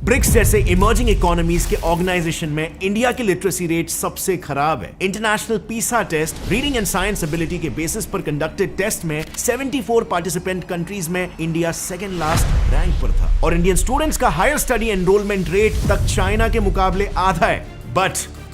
BRICS जैसे emerging economies के organisation में इंडिया की लिटरेसी रेट सबसे खराब है। International PISA test reading and science ability के बेसिस पर कंडक्टेड टेस्ट में 74 पार्टिसिपेंट कंट्रीज में इंडिया सेकंड लास्ट रैंक पर था और इंडियन स्टूडेंट्स का हायर स्टडी एनरोलमेंट रेट तक चाइना के मुकाबले आधा है। बट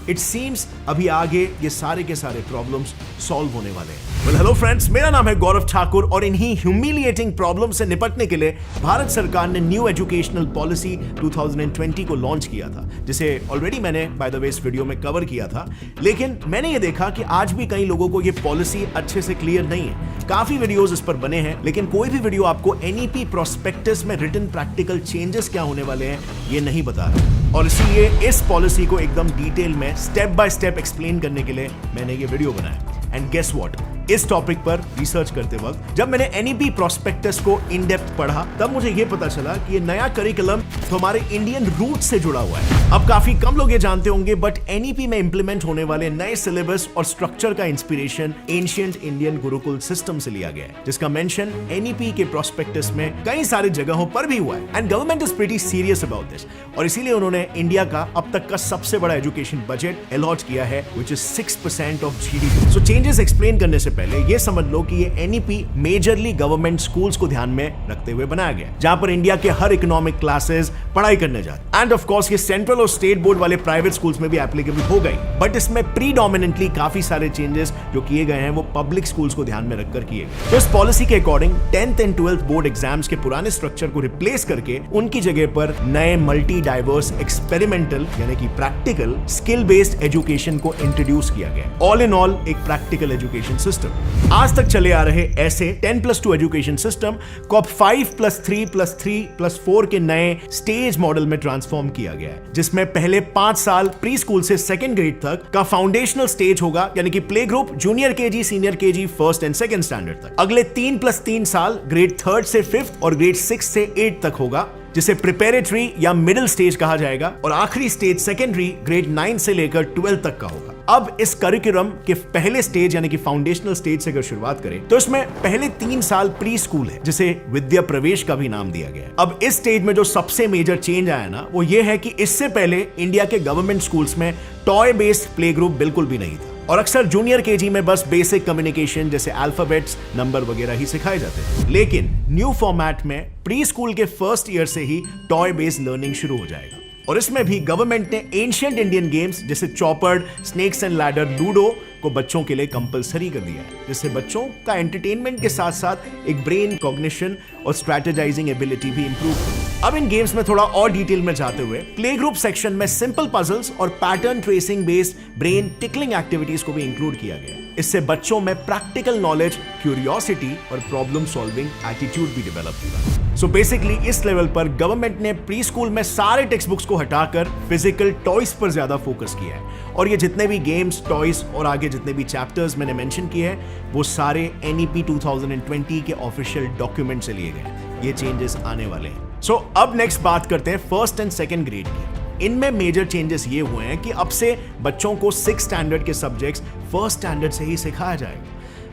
इट सीम्स अभी आगे ये सारे के सारे प्रॉब्लम्स सॉल्व होने वाले हैं। हेलो फ्रेंड्स, मेरा नाम है गौरव ठाकुर और इन्हीं ह्यूमिलिएटिंग प्रॉब्लम से निपटने के लिए भारत सरकार ने न्यू एजुकेशनल पॉलिसी 2020 को लॉन्च किया था, जिसे ऑलरेडी मैंने बाय द वे इस वीडियो में कवर किया था। लेकिन मैंने ये देखा कि आज भी कई लोगों को ये पॉलिसी अच्छे से क्लियर नहीं है। काफी वीडियोस इस पर बने हैं, लेकिन कोई भी वीडियो आपको एनईपी प्रोस्पेक्टस में रिटन प्रैक्टिकल चेंजेस क्या होने वाले हैं ये नहीं बता रहा, और इसीलिए इस पॉलिसी को एकदम डिटेल में स्टेप बाय स्टेप एक्सप्लेन करने के लिए मैंने ये वीडियो बनाया। एंड गेस व्हाट, इस टॉपिक पर रिसर्च करते वक्त जब मैंने एनईपी प्रोस्पेक्टस को इन डेप्थ पढ़ा तब मुझे यह पता चला कि ये नया करिकुलम तो हमारे इंडियन रूट से जुड़ा हुआ है। अब काफी कम लोग ये जानते होंगे, बट एनईपी में इंप्लीमेंट होने वाले नए सिलेबस और स्ट्रक्चर का inspiration ancient Indian Gurukul system से लिया गया है, जिसका मेंशन एनईपी के प्रोस्पेक्टस में कई सारी जगहों पर भी हुआ है। And government is pretty serious about this, और इसीलिए उन्होंने इंडिया का अब तक का सबसे बड़ा एजुकेशन बजट अलॉट किया है, which is 6% of GDP. So changes explain करने से पहले ये समझ लो कि ये एनईपी मेजरली गवर्नमेंट स्कूल्स को ध्यान में रखते हुए बनाया गया, जहां पर इंडिया के हर इकोनॉमिक क्लासेस पढ़ाई करने जाते। एंड ऑफ कोर्स ये सेंट्रल और स्टेट बोर्ड वाले प्राइवेट स्कूल्स में भी एप्लीकेबल हो गई, बट इसमें प्रीडोमिनेंटली काफी सारे चेंजेस जो किए गए हैं वो पब्लिक स्कूल्स को ध्यान में रखकर किए गए। तो इस पॉलिसी के according 10th and 12th board exams के पुराने स्ट्रक्चर को रिप्लेस करके उनकी जगह पर नए मल्टी डाइवर्स एक्सपेरिमेंटल यानी कि प्रैक्टिकल स्किल बेस्ड एजुकेशन को इंट्रोड्यूस किया गया। ऑल इन ऑल एक प्रैक्टिकल एजुकेशन सिस्टम। आज तक चले आ रहे ऐसे 10+2 एजुकेशन सिस्टम को अब 5+3+3+4 के नए स्टेज मॉडल में ट्रांसफॉर्म किया गया है, जिसमें पहले 5 साल प्री स्कूल से सेकंड ग्रेड तक का फाउंडेशनल स्टेज होगा, यानी कि play group, junior KG, senior KG, first and second standard तक। अगले 3+3 साल ग्रेड 3 से 5th और ग्रेड 6 से 8 तक होगा, जिसे प्रिपेरेटरी या मिडिल स्टेज कहा जाएगा, और आखिरी स्टेज सेकेंडरी ग्रेड 9 से लेकर 12 तक का होगा। अब इस करिकुलम के पहले स्टेज यानी कि फाउंडेशनल स्टेज से अगर शुरुआत करें तो इसमें पहले 3 साल प्री स्कूल है, जिसे विद्या प्रवेश का भी नाम दिया गया है। अब इस स्टेज में जो सबसे मेजर चेंज आया ना, वो ये है कि इससे पहले इंडिया के गवर्नमेंट स्कूल्स में टॉय बेस्ड प्ले ग्रुप बिल्कुल भी नहीं था, और अक्सर जूनियर केजी में बस बेसिक कम्युनिकेशन जैसे अल्फाबेट्स, नंबर वगैरह ही सिखाए जाते थे। लेकिन न्यू फॉर्मेट में प्री स्कूल के फर्स्ट ईयर से ही टॉय बेस्ड लर्निंग शुरू हो जाएगा, और इसमें भी गवर्नमेंट ने एंशिएंट इंडियन गेम्स जैसे चॉपर्ड, स्नेक्स एंड लैडर, लूडो को बच्चों के लिए कंपलसरी कर दिया है, जिससे बच्चों का एंटरटेनमेंट के साथ साथ एक ब्रेन कॉग्निशन और स्ट्रेटेजाइजिंग एबिलिटी भी इंप्रूव हो। अब इन गेम्स में थोड़ा और डिटेल में जाते हुए प्ले ग्रुप सेक्शन में सिंपल पजल्स और pattern tracing based brain tickling activities को भी इंक्लूड किया गया है। इससे बच्चों में प्रैक्टिकल नॉलेज, क्यूरियोसिटी और प्रॉब्लम सॉल्विंग एटीट्यूड भी डेवलप होगा। सो बेसिकली इस लेवल पर गवर्नमेंट ने प्री स्कूल में सारे टेक्स्ट बुक्स को हटाकर फिजिकल टॉयज पर ज्यादा फोकस किया है, और ये जितने भी गेम्स, टॉयज और आगे जितने भी चैप्टर्स मैंने मेंशन किए हैं वो सारे एनईपी 2020 के ऑफिशियल डॉक्यूमेंट से लिए गए। ये चेंजेस आने वाले हैं। सो अब नेक्स्ट बात करते हैं फर्स्ट एंड सेकंड ग्रेड की। इनमें मेजर चेंजेस ये हुए हैं कि अब से बच्चों को 6 स्टैंडर्ड के सब्जेक्ट्स फर्स्ट स्टैंडर्ड से ही सिखाया जाएगा।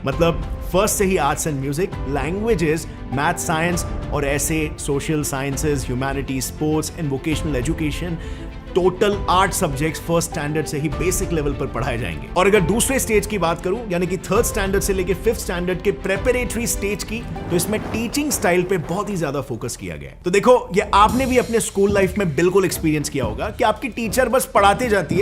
मतलब फर्स्ट से ही arts and music, languages, math, science और ऐसे social sciences, humanity, sports and vocational education, total 8 subjects first standard से ही बेसिक लेवल पर पढ़ाए जाएंगे। और अगर दूसरे स्टेज की बात करूं, यानी कि 3rd स्टैंडर्ड से लेकर 5th स्टैंडर्ड के प्रेपरेटरी स्टेज की, तो इसमें टीचिंग स्टाइल पे बहुत ही ज्यादा फोकस किया गया है। तो देखो, ये आपने भी अपने स्कूल लाइफ में बिल्कुल एक्सपीरियंस किया होगा कि आपकी टीचर बस पढ़ाते जाती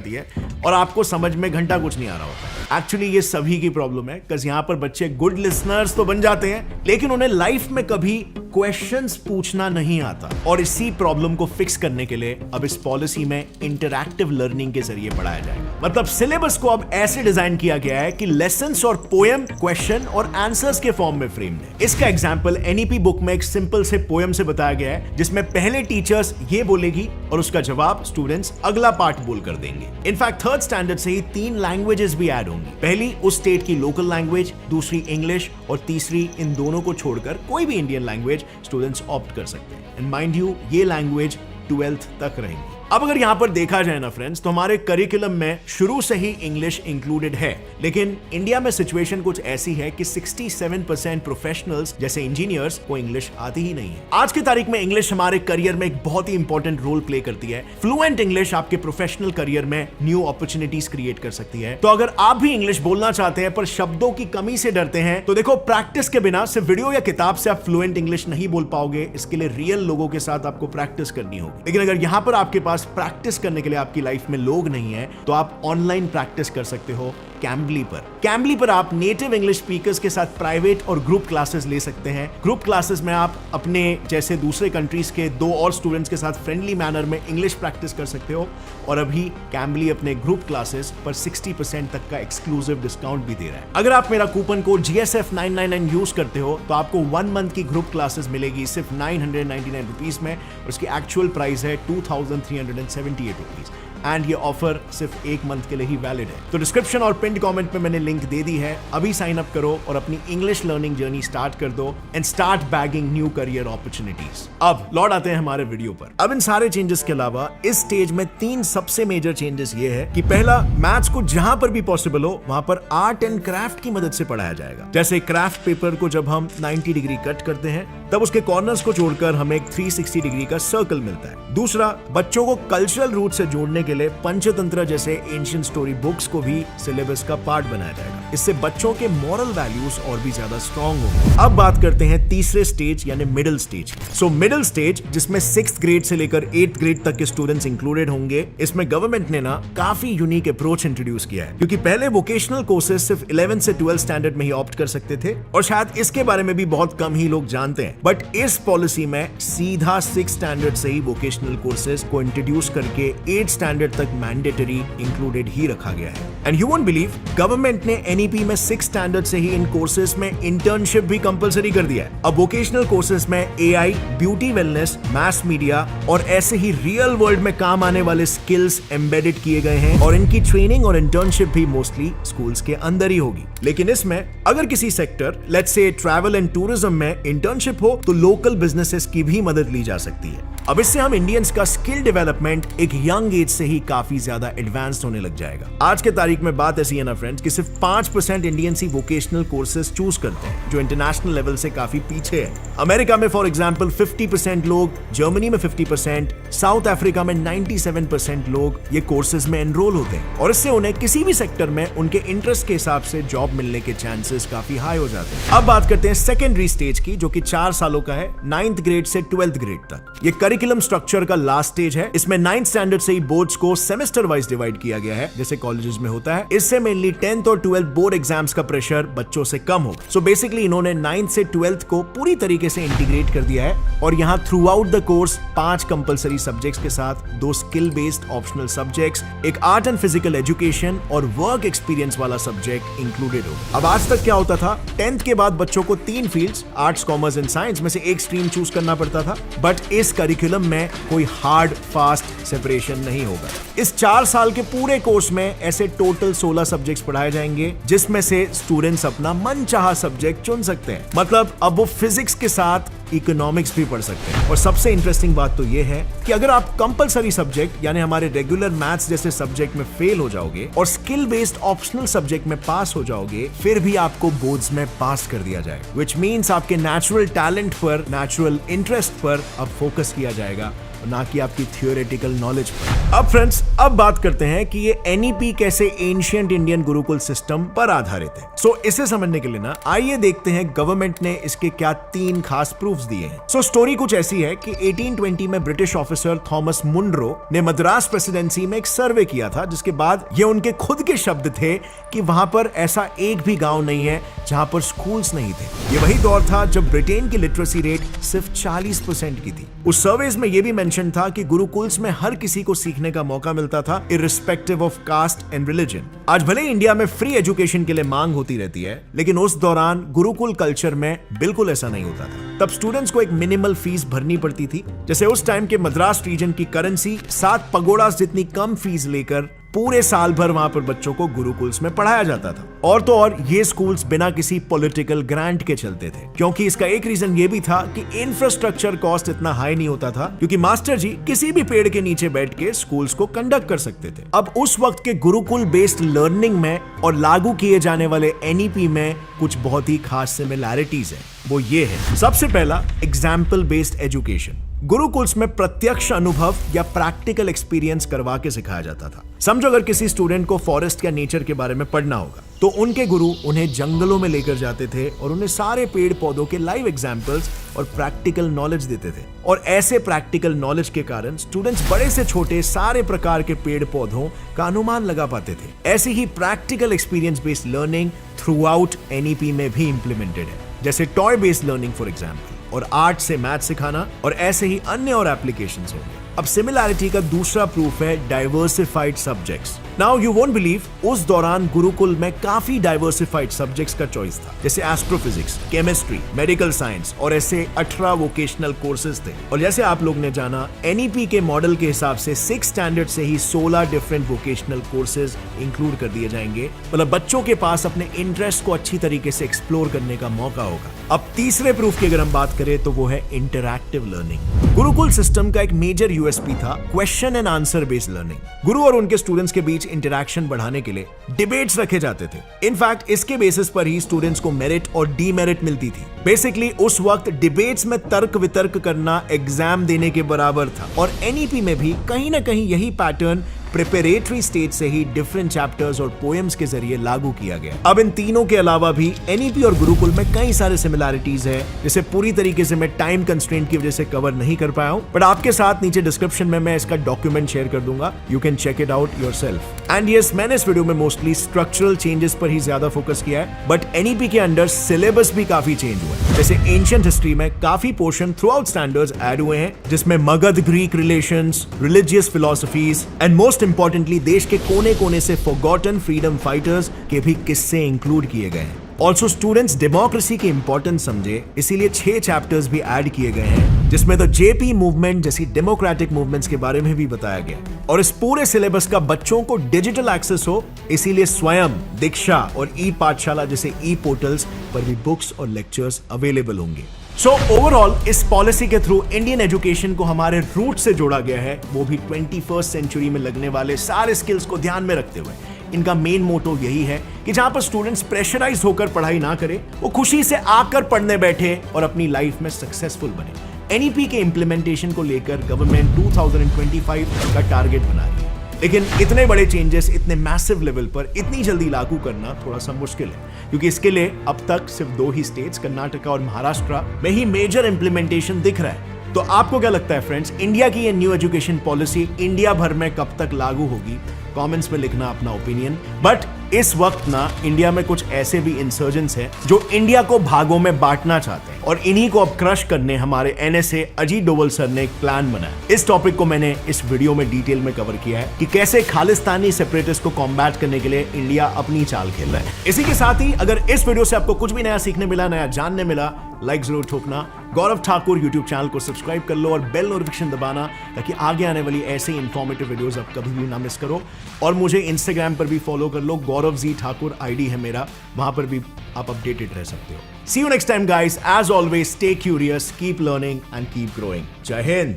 है और आपको समझ में घंटा कुछ नहीं आ रहा होता। एक्चुअली ये सभी की प्रॉब्लम है, बिकॉज़ यहाँ पर बच्चे गुड लिसनर्स तो बन जाते हैं, लेकिन उन्हें लाइफ में कभी क्वेश्चंस पूछना नहीं आता। और इसी प्रॉब्लम को फिक्स करने के लिए अब इस पॉलिसी में इंटरैक्टिव लर्निंग के जरिए पढ़ाया जाएगा। मतलब सिलेबस को अब ऐसे डिजाइन किया गया है कि लेसन्स और पोएम क्वेश्चन और आंसर्स के फॉर्म में फ्रेम्ड है। इसका एग्जांपल एनईपी बुक में एक सिंपल से पोएम से बताया गया है, जिसमें पहले टीचर्स ये बोलेगी और उसका जवाब स्टूडेंट्स अगला पार्ट बोल कर देंगे। इनफैक्ट 3rd स्टैंडर्ड से ही 3 लैंग्वेजेस भी ऐड होंगी। पहली उस स्टेट की लोकल लैंग्वेज, दूसरी इंग्लिश और तीसरी इन दोनों को छोड़कर कोई भी इंडियन लैंग्वेज स्टूडेंट्स ऑप्ट कर सकते हैं। एंड माइंड यू, ये लैंग्वेज 12th तक रहेंगी। अब अगर यहाँ पर देखा जाए ना फ्रेंड्स, तो हमारे करिकुलम में शुरू से ही इंग्लिश इंक्लूडेड है, लेकिन इंडिया में सिचुएशन कुछ ऐसी है कि 67% प्रोफेशनल्स जैसे इंजीनियर्स को इंग्लिश आती ही नहीं है। आज की तारीख में इंग्लिश हमारे करियर में एक बहुत ही इंपॉर्टेंट रोल प्ले करती है। फ्लुएंट इंग्लिश आपके प्रोफेशनल करियर में न्यू अपॉर्चुनिटीज क्रिएट कर सकती है। तो अगर आप भी इंग्लिश बोलना चाहते हैं पर शब्दों की कमी से डरते हैं, तो देखो, प्रैक्टिस के बिना सिर्फ वीडियो या किताब से आप फ्लुएंट इंग्लिश नहीं बोल पाओगे। इसके लिए रियल लोगों के साथ आपको प्रैक्टिस करनी होगी। लेकिन अगर यहां पर आपके पास प्रैक्टिस करने के लिए आपकी लाइफ में लोग नहीं है, तो आप ऑनलाइन प्रैक्टिस कर सकते हो कैम्बली पर। कैम्बली पर आप नेटिव इंग्लिश स्पीकर्स के साथ प्राइवेट और ग्रुप क्लासेस ले सकते हैं। ग्रुप क्लासेस में आप अपने जैसे दूसरे कंट्रीज के 2 और स्टूडेंट्स के साथ फ्रेंडली मैनर में इंग्लिश प्रैक्टिस कर सकते हो। और अभी कैम्बली अपने ग्रुप क्लासेस पर 60% तक का एक्सक्लूसिव डिस्काउंट भी दे रहा है। अगर आप मेरा कूपन कोड GSF999 यूज करते हो तो आपको 1 मंथ की ग्रुप क्लासेस मिलेगी सिर्फ 999 रुपीज में। उसकी एक्चुअल प्राइस है 2378 रुपीज। एंड ये ऑफर सिर्फ 1 मंथ के लिए ही वैलिड है। तो डिस्क्रिप्शन और पिन कमेंट में मैंने लिंक दे दी है। अभी साइन अप करो और अपनी इंग्लिश लर्निंग जर्नी स्टार्ट कर दो and start bagging new career opportunities. अब लौट आते हैं हमारे वीडियो पर। अब इन सारे चेंजेस के अलावा इस स्टेज में 3 सबसे मेजर चेंजेस ये है कि पहला, मैथ्स को जहां पर भी पॉसिबल हो वहां पर आर्ट एंड क्राफ्ट की मदद से पढ़ाया जाएगा। जैसे क्राफ्ट पेपर को जब हम 90 डिग्री कट करते हैं, तब उसके कॉर्नर्स को जोड़कर हमें एक 360 डिग्री का सर्कल मिलता है। दूसरा, बच्चों को कल्चरल रूट से जोड़ने के लिए पंचतंत्र जैसे एंशिएंट स्टोरी बुक्स को भी सिलेबस का पार्ट बनाया जाएगा। इससे बच्चों के मॉरल वैल्यूज और भी ज्यादा स्ट्रॉन्ग होंगे। अब बात करते हैं तीसरे स्टेज यानी middle stage. So middle stage, जिसमें 6th ग्रेड से लेकर 8th ग्रेड तक के स्टूडेंट्स इंक्लूडेड होंगे। इसमें गवर्नमेंट ने ना काफी यूनिक अप्रोच इंट्रोड्यूस किया है, क्योंकि पहले वोकेशनल कोर्सेज सिर्फ 11 से 12 स्टैंडर्ड में ही ऑप्ट कर सकते थे और शायद इसके बारे में भी बहुत कम ही लोग जानते हैं। बट इस पॉलिसी में सीधा 6 स्टैंडर्ड से ही वोकेशनल कोर्सेज को इंट्रोड्यूस करके 8 स्टैंडर्ड तक मैंडेटरी इंक्लूडेड ही रखा गया है। And you won't believe, government ने एनईपी में 6 स्टैंडर्ड से ही इन कोर्सेज में इंटर्नशिप भी कंपलसरी कर दिया है। अब वोकेशनल कोर्सेज में AI, beauty wellness, mass media और ऐसे ही रियल वर्ल्ड में काम आने वाले स्किल्स एम्बेडेड किए गए हैं और इनकी ट्रेनिंग और इंटर्नशिप भी मोस्टली स्कूल्स के अंदर ही होगी। लेकिन इसमें अगर किसी sector, let's say travel and tourism में इंटर्नशिप हो, तो लोकल बिजनेसेस की भी मदद ली जा सकती है। अब इससे हम इंडियंस का स्किल डेवलपमेंट एक यंग एज से ही काफी ज्यादा एडवांस्ड होने लग जाएगा। आज के तारीख में बात ऐसी है ना फ्रेंड्स कि सिर्फ 5% इंडियंस ही वोकेशनल कोर्सेज चूज करते हैं, जो इंटरनेशनल लेवल से काफी पीछे है। अमेरिका में फॉर एग्जांपल 50% लोग, जर्मनी में 50%, साउथ अफ्रीका में 97% लोग ये कोर्सेज में एनरोल होते हैं और इससे उन्हें किसी भी सेक्टर में उनके इंटरेस्ट के हिसाब से जॉब मिलने के चांसेस काफी हाई हो जाते हैं। अब बात करते हैं सेकेंडरी स्टेज की, जो कि 4 सालों का है, 9th ग्रेड से 12th ग्रेड तक। ये करिकुलम स्ट्रक्चर का लास्ट स्टेज है। इसमें 9th स्टैंडर्ड से ही बोर्ड्स को सेमेस्टर वाइज डिवाइड किया गया है, जैसे कॉलेजेस में होता है। इससे मेनली 10th और 12th बोर्ड एग्जाम्स का प्रेशर बच्चों से कम होगा। सो बेसिकली इन्होंने 9th से 12th को पूरी तरीके से इंटीग्रेट कर दिया है और यहाँ through out the course 5 compulsory subjects के साथ 2 स्किल बेस्ड ऑप्शनल सब्जेक्ट्स, एक आर्ट एंड फिजिकल एजुकेशन और वर्क एक्सपीरियंस वाला सब्जेक्ट इंक्लूडेड होगा। अब आज तक क्या होता था, 10th के बाद बच्चों को 3 fields, arts, commerce and science में से एक स्ट्रीम चूज करना पड़ता था। बट इस करिकुलम में कोई हार्ड फास्ट सेपरेशन नहीं होगा। इस 4 साल के पूरे कोर्स में ऐसे टोटल 16 सब्जेक्ट्स पढ़ाए जाएंगे, जिसमें से स्टूडेंट्स अपना मनचाहा सब्जेक्ट चुन सकते हैं। मतलब अब वो फिजिक्स के साथ इकोनॉमिक्स भी पढ़ सकते हैं। और सबसे इंटरेस्टिंग बात तो ये है कि अगर आप कंपलसरी सब्जेक्ट यानी हमारे रेगुलर मैथ्स जैसे सब्जेक्ट में फेल हो जाओगे और स्किल बेस्ड ऑप्शनल सब्जेक्ट में पास हो जाओगे, फिर भी आपको बोर्ड्स में पास कर दिया जाएगा, व्हिच मींस आपके नेचुरल टैलेंट पर, नेचुरल इंटरेस्ट पर अब फोकस किया जाएगा, ना कि आपकी थियोरेटिकल नॉलेज पर। अब फ्रेंड्स, अब बात करते हैं कि ये एनईपी कैसे एंशिएंट इंडियन गुरुकुल सिस्टम पर आधारित है। सो इसे समझने के लिए ना आइए देखते हैं गवर्नमेंट ने इसके क्या 3 खास प्रूफ्स दिए हैं। सो स्टोरी कुछ ऐसी है कि 1820 में ब्रिटिश ऑफिसर थॉमस मुनरो ने मद्रास प्रेसिडेंसी में एक सर्वे किया था, जिसके बाद ये उनके खुद के शब्द थे कि वहां पर ऐसा एक भी गांव नहीं है जहां पर स्कूल्स नहीं थे। ये वही दौर था जब ब्रिटेन की लिटरेसी रेट सिर्फ 40% की थी। उस सर्वेज में यह भी मेंशन था कि गुरुकुल्स में हर किसी को सीखने का मौका मिलता था, irrespective of caste and religion. आज भले इंडिया में फ्री एजुकेशन के लिए मांग होती रहती है, लेकिन उस दौरान गुरुकुल कल्चर में बिल्कुल ऐसा नहीं होता था। तब स्टूडेंट्स को एक मिनिमल फीस भरनी पड़ती थी। जैसे उस टाइम के मद्रास रीजन की करेंसी 7 पगोडास जितनी कम फीस लेकर पूरे साल भर वहां पर बच्चों को गुरुकुल्स में पढ़ाया जाता था। और तो और ये स्कूल्स बिना किसी पॉलिटिकल ग्रांट के चलते थे, क्योंकि इसका एक रीजन ये भी था कि इंफ्रास्ट्रक्चर कॉस्ट इतना हाई नहीं होता था, क्योंकि मास्टर जी किसी भी पेड़ के नीचे बैठ के स्कूल्स को कंडक्ट कर सकते थे। अब उस वक्त के गुरुकुल बेस्ड लर्निंग में और लागू किए जाने वाले एनईपी में कुछ बहुत ही खास सिमिलैरिटीज है। वो ये है, सबसे पहला एग्जाम्पल बेस्ड एजुकेशन। गुरुकुल्स में प्रत्यक्ष अनुभव या प्रैक्टिकल एक्सपीरियंस करवा के सिखाया जाता था। समझो अगर किसी स्टूडेंट को फॉरेस्ट या नेचर के बारे में पढ़ना होगा तो उनके गुरु उन्हें जंगलों में लेकर जाते थे और उन्हें सारे पेड़ पौधों के लाइव एग्जाम्पल्स और प्रैक्टिकल नॉलेज देते थे। और ऐसे प्रैक्टिकल नॉलेज के कारण स्टूडेंट्स बड़े से छोटे सारे प्रकार के पेड़ पौधों का अनुमान लगा पाते थे। ऐसे ही practical experience based learning throughout NEP में भी इंप्लीमेंटेड है, जैसे toy based learning for example, और आर्ट से मैथ सिखाना, और ऐसे ही अन्य और एप्लीकेशंस होंगे। अब सिमिलैरिटी का दूसरा प्रूफ है diversified subjects. Now you won't believe, उस दौरान गुरुकुल में काफी डाइवर्सिफाइड सब्जेक्ट्स का चॉइस था, जैसे एस्ट्रोफिजिक्स, केमिस्ट्री, मेडिकल साइंस, और ऐसे 18 वोकेशनल कोर्सेज थे। और जैसे आप लोग ने जाना, एनईपी के मॉडल के हिसाब से 6 स्टैंडर्ड से ही 16 डिफरेंट वोकेशनल कोर्सेज इंक्लूड कर दिए जाएंगे। मतलब बच्चों के पास अपने इंटरेस्ट को अच्छी तरीके से एक्सप्लोर करने का मौका होगा। अब तीसरे प्रूफ की अगर हम बात करें तो वो है इंटरैक्टिव लर्निंग। गुरुकुल सिस्टम का एक मेजर यूएसपी था question and answer based learning. गुरु और उनके स्टूडेंट्स के बीच इंटरैक्शन बढ़ाने के लिए डिबेट्स रखे जाते थे। इनफैक्ट इसके बेसिस पर ही स्टूडेंट्स को मेरिट और डीमेरिट मिलती थी। बेसिकली उस वक्त डिबेट्स में तर्क वितर्क करना एग्जाम देने के बराबर था। और एनईपी में भी कहीं ना कहीं यही पैटर्न प्रिपरेटरी स्टेज से ही डिफरेंट चैप्टर्स और पोएम्स के जरिए लागू किया गया। अब इन तीनों के अलावा भी एनईपी और गुरुकुल में कई सारे सिमिलैरिटीज है, जिसे पूरी तरीके से मैं टाइम कंस्ट्रेंट की वजह से कवर नहीं कर पाया हूं, बट आपके साथ नीचे डिस्क्रिप्शन में मैं इसका डॉक्यूमेंट शेयर कर दूंगा। You can check it out yourself. And yes, मैंने इस वीडियो में मोस्टली स्ट्रक्चरल चेंजेस पर ही ज्यादा फोकस किया है, बट एनईपी के अंडर सिलेबस भी काफी चेंज हुआ है। जैसे एंशिएंट हिस्ट्री में काफी portion through out standards add हुए हैं, जिसमें Magadh Greek relations, religious philosophies and most importantly देश के कोने कोने से फॉरगॉटन फ्रीडम फाइटर्स के भी किस्से इंक्लूड किए गए हैं। ऑल्सो स्टूडेंट्स डेमोक्रेसी की इंपॉर्टेंस समझे, इसीलिए 6 चैप्टर्स भी ऐड किए गए हैं, जिसमें तो जेपी मूवमेंट जैसी डेमोक्रेटिक मूवमेंट्स के बारे में भी बताया गया। और इस पूरे सिलेबस का बच्चों को डिजिटल एक्सेस हो, इसीलिए स्वयं, दीक्षा और ई पाठशाला जैसे ई पोर्टल्स पर भी बुक्स और लेक्चर्स अवेलेबल होंगे। सो ओवरऑल इस पॉलिसी के थ्रू इंडियन एजुकेशन को हमारे रूट से जोड़ा गया है, वो भी 21st सेंचुरी में लगने वाले सारे स्किल्स को ध्यान में रखते हुए। इनका मेन मोटो यही है कि जहां पर स्टूडेंट्स प्रेशराइज होकर पढ़ाई ना करें, वो खुशी से आकर पढ़ने बैठे और अपनी लाइफ में सक्सेसफुल बने। एनईपी के इंप्लीमेंटेशन को लेकर गवर्नमेंट 2025 का टारगेट बना रही है, लेकिन इतने बड़े चेंजेस इतने मैसिव लेवल पर इतनी जल्दी लागू करना थोड़ा सा मुश्किल है, क्योंकि इसके लिए अब तक सिर्फ 2 ही स्टेट्स, कर्नाटक और महाराष्ट्र में ही मेजर इंप्लीमेंटेशन दिख रहा है। तो आपको क्या लगता है फ्रेंड्स, इंडिया की ये न्यू एजुकेशन पॉलिसी इंडिया भर में कब तक लागू होगी? कमेंट्स में लिखना अपना ओपिनियन। बट इस वक्त ना इंडिया में कुछ ऐसे भी इंसर्जेंट्स हैं जो इंडिया को भागों में बांटना चाहते हैं, और इन्हीं को अब क्रश करने हमारे एनएसए अजीत डोवल सर ने एक प्लान बनाया। इस टॉपिक को मैंने इस वीडियो में डिटेल में कवर किया है कि कैसे खालिस्तानी सेपरेटिस्ट को कॉम्बैट करने के लिए इंडिया अपनी चाल खेल रहा है। इसी के साथ ही अगर इस वीडियो से आपको कुछ भी नया सीखने मिला, नया जानने मिला, लाइक जरूर ठोकना। गौरव ठाकुर यूट्यूब चैनल को सब्सक्राइब कर लो और बेल नोटिफिकेशन दबाना, ताकि आगे आने वाली ऐसे इंफॉर्मेटिव वीडियोस आप कभी भी ना मिस करो। और मुझे इंस्टाग्राम पर भी फॉलो कर लो, गौरव जी ठाकुर आईडी है मेरा, वहां पर भी आप अपडेटेड रह सकते हो। See you next time guys, as always stay curious, keep learning and keep growing. जय हिंद।